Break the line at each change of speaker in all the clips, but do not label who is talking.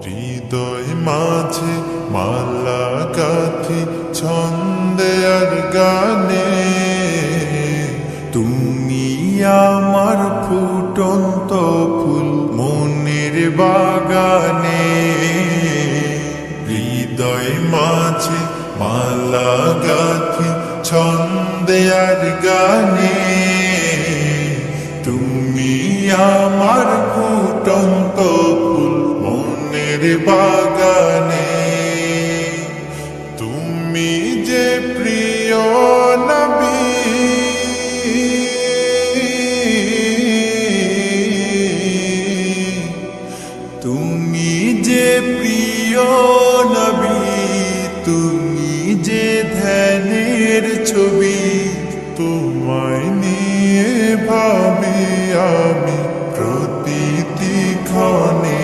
হৃদয় মাঝে মালা গাথি ছন্দে আর গানে, তুমি আমার ফুটন্ত ফুল মনের বাগানে। হৃদয় মাঝে মালা গাথি ছন্দে আর গানে, তুমি আমার ফুটন্ত ফুল মনের বাগানে। তুমি যে প্রিয় নবী, তুমি যে প্রিয় নবী, তুমি যে ধ্যানের ছবি, তোমায় নিয়ে ভাবি আমি প্রতিটি ক্ষণে।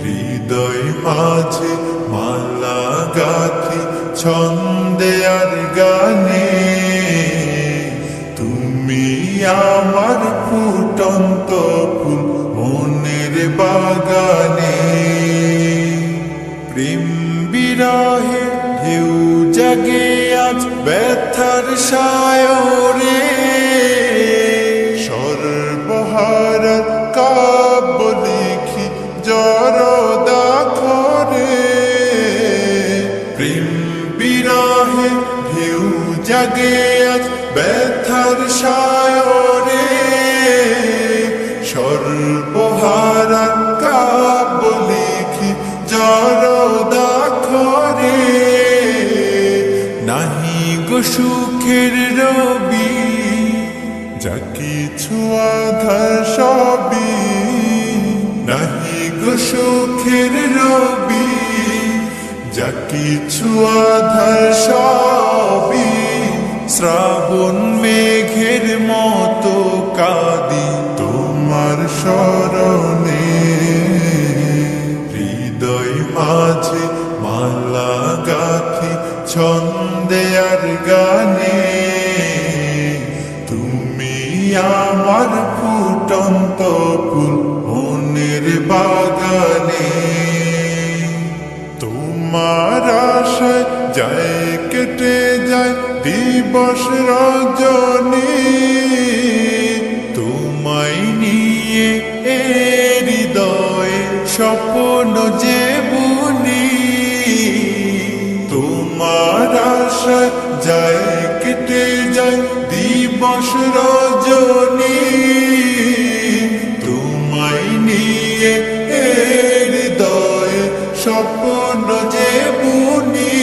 হৃদয় মাঝে মালা গাথি ছন্দে আর গানে, তুমি আমার ফুটন্ত ফুল মনের বাগানে। প্রেম বিরহে ঢেউ জাগে আজ ব্যথার সায়রে, সর্বহারা কাব্য লিখি জড়দাখরে। প্রেম বিরহে ঢেউ জাগে আজ ব্যথার সায়রে, সর্বহারা কাব্য লিখি জড়দাখরে। নাহি গো সুখের রবি, যা কিছু আধার সবই। নাহি গো সুখের রবি, যা কিছু আধার সবই। শ্রাবণ মেঘের মতো কাঁদি তোমার স্মরণে। হৃদয় মাঝে মালা গাথি ছন্দে আর গানে, তুমি আমার ফুটন্ত ফুল মনের বাগানে। তোমার আশায় যায় কেটে যায় দিবস রজনী, তোমায় নিয়ে এ হৃদয়ে স্বপ্ন যে বুনি। তোমার আশায় যায় কেটে যায় দিবস রজনী, তোমায় নিয়ে এ হৃদয়ে স্বপ্ন যে বুনি।